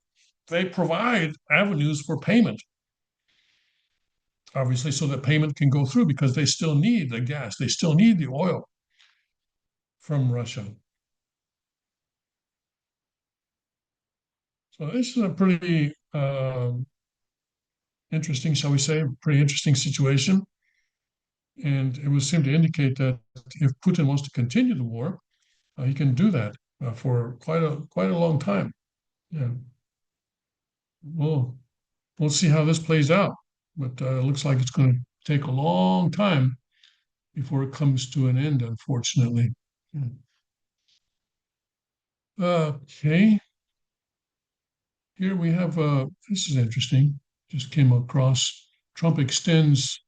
they provide avenues for payment, obviously, so that payment can go through because they still need the gas, they still need the oil from Russia. So this is a pretty interesting, shall we say, pretty interesting situation. And it would seem to indicate that if Putin wants to continue the war, he can do that for quite a long time. Yeah. We'll we'll see how this plays out, but it looks like it's going to take a long time before it comes to an end, unfortunately. Yeah. Okay. Here we have, this is interesting, just came across. Trump extends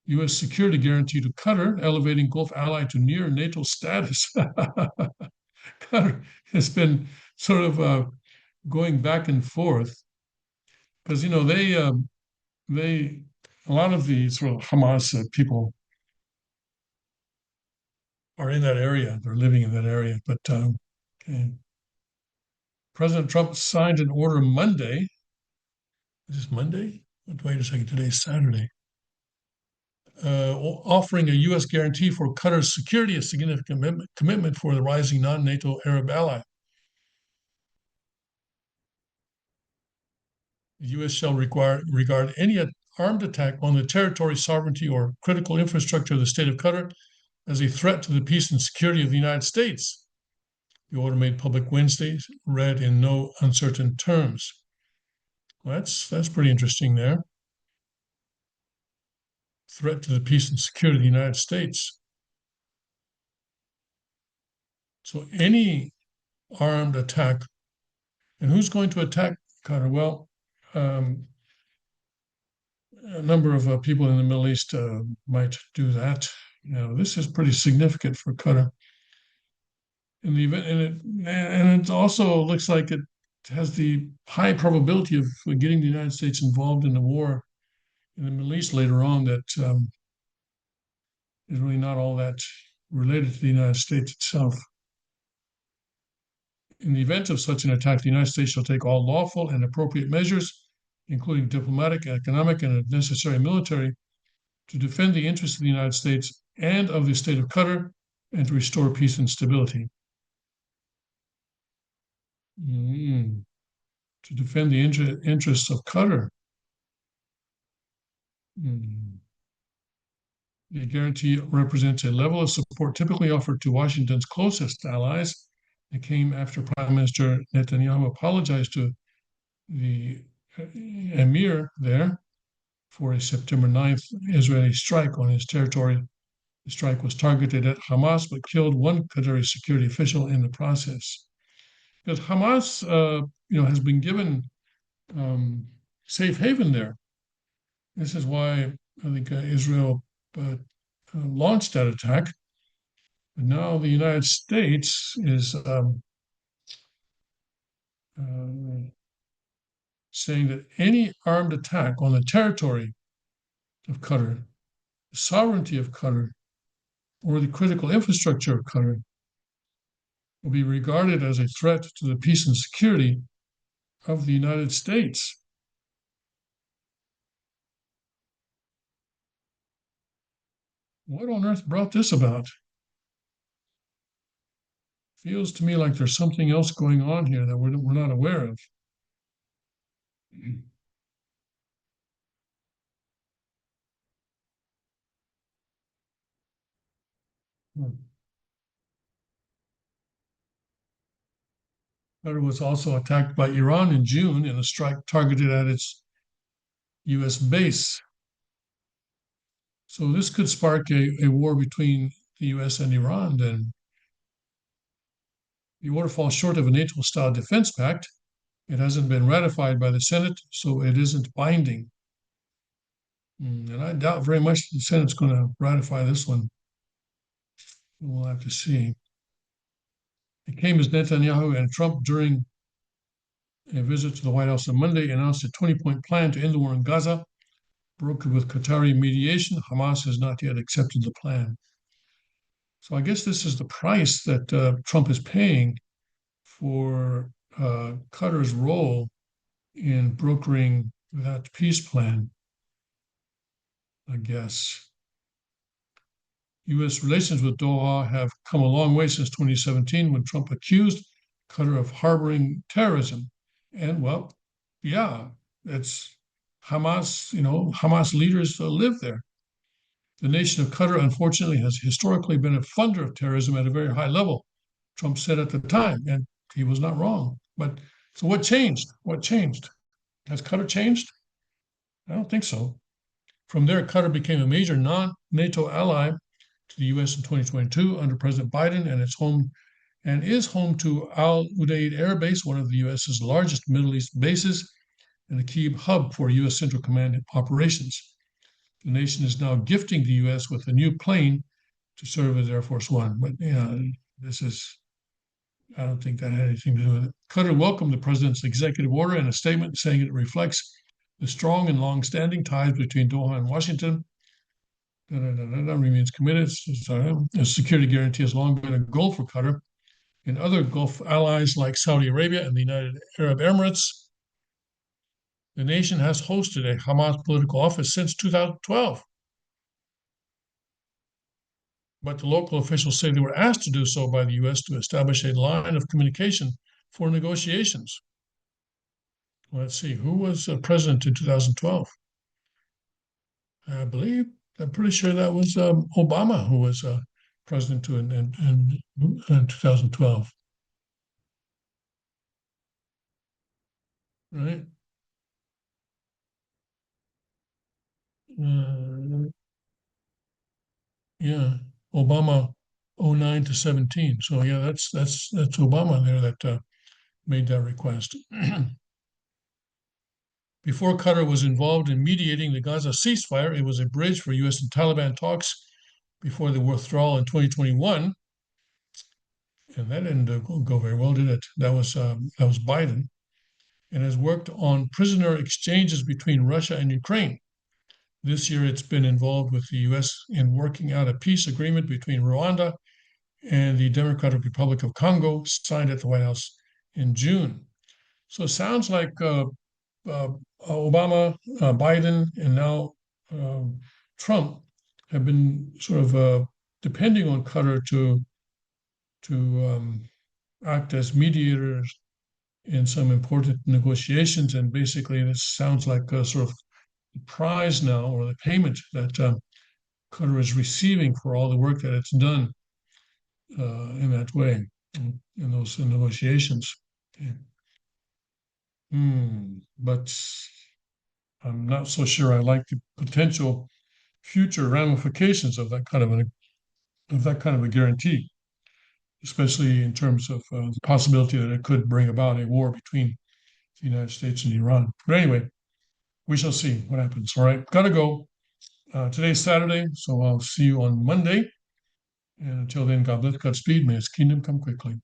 U.S. security guarantee to Qatar, elevating Gulf ally to near NATO status. Qatar has been sort of going back and forth because, you know, they a lot of the sort of Hamas people are in that area. They're living in that area. But okay. President Trump signed an order Monday. Is this Monday? Wait a second. Today's Saturday. Offering a U.S. guarantee for Qatar's security, a significant commitment for the rising non-NATO Arab ally. The U.S. shall regard any armed attack on the territory, sovereignty, or critical infrastructure of the state of Qatar as a threat to the peace and security of the United States. The order made public Wednesday read in no uncertain terms. Well, that's pretty interesting there. Threat to the peace and security of the United States. So any armed attack, and who's going to attack Qatar? Well, um, a number of people in the Middle East might do that. This is pretty significant for Qatar. In the event, and it also looks like it has the high probability of getting the United States involved in the war in the Middle East later on. That is really not all that related to the United States itself. In the event of such an attack, the United States shall take all lawful and appropriate measures, including diplomatic, economic, and if necessary military, to defend the interests of the United States and of the state of Qatar and to restore peace and stability. Mm. To defend the interests of Qatar. Mm. The guarantee represents a level of support typically offered to Washington's closest allies. It came after Prime Minister Netanyahu apologized to the emir there for a September 9th Israeli strike on his territory. The strike was targeted at Hamas, but killed one Qatari security official in the process. Because Hamas, has been given safe haven there. This is why I think Israel launched that attack. But now the United States is saying that any armed attack on the territory of Qatar, the sovereignty of Qatar, or the critical infrastructure of Qatar will be regarded as a threat to the peace and security of the United States. What on earth brought this about? Feels to me like there's something else going on here that we're not aware of. Qatar was also attacked by Iran in June in a strike targeted at its U.S. base. So this could spark a war between the U.S. and Iran. Then the order falls short of a NATO-style defense pact. It hasn't been ratified by the Senate, so it isn't binding. And I doubt very much the Senate's going to ratify this one. We'll have to see. It came as Netanyahu and Trump, during a visit to the White House on Monday, announced a 20-point plan to end the war in Gaza, brokered with Qatari mediation. Hamas has not yet accepted the plan. So I guess this is the price that Trump is paying for Qatar's role in brokering that peace plan, I guess. U.S. relations with Doha have come a long way since 2017 when Trump accused Qatar of harboring terrorism. And well, yeah, it's Hamas, Hamas leaders live there. The nation of Qatar, unfortunately, has historically been a funder of terrorism at a very high level, Trump said at the time, and he was not wrong. But so what changed? What changed? Has Qatar changed? I don't think so. From there, Qatar became a major non-NATO ally to the U.S. in 2022 under President Biden, and is home to Al Udeid Air Base, one of the U.S.'s largest Middle East bases, and a key hub for U.S. Central Command operations. The nation is now gifting the U.S. with a new plane to serve as Air Force One. But I don't think that had anything to do with it. Qatar welcomed the president's executive order in a statement saying it reflects the strong and long-standing ties between Doha and Washington. Remains committed. A security guarantee has long been a goal for Qatar and other Gulf allies like Saudi Arabia and the United Arab Emirates. The nation has hosted a Hamas political office since 2012. But the local officials say they were asked to do so by the U.S. to establish a line of communication for negotiations. Well, let's see, who was president in 2012? I'm pretty sure that was Obama who was president in 2012. right? Uh, yeah, Obama 09 to 17. So yeah, that's Obama there that made that request. Before Qatar was involved in mediating the Gaza ceasefire, it was a bridge for U.S. and Taliban talks before the withdrawal in 2021, and that didn't go very well, did it? That was Biden, and has worked on prisoner exchanges between Russia and Ukraine. This year, it's been involved with the U.S. in working out a peace agreement between Rwanda and the Democratic Republic of Congo, signed at the White House in June. So it sounds like uh, Obama, Biden, and now Trump have been sort of depending on Qatar to act as mediators in some important negotiations. And basically, this sounds like a sort of the prize now, or the payment that Qatar is receiving for all the work that it's done in that way, in those negotiations. Okay. But I'm not so sure I like the potential future ramifications of that kind of a guarantee, especially in terms of the possibility that it could bring about a war between the United States and Iran. But anyway, we shall see what happens. All right, gotta go. Today's Saturday, so I'll see you on Monday. And until then, God bless, Godspeed, may His kingdom come quickly.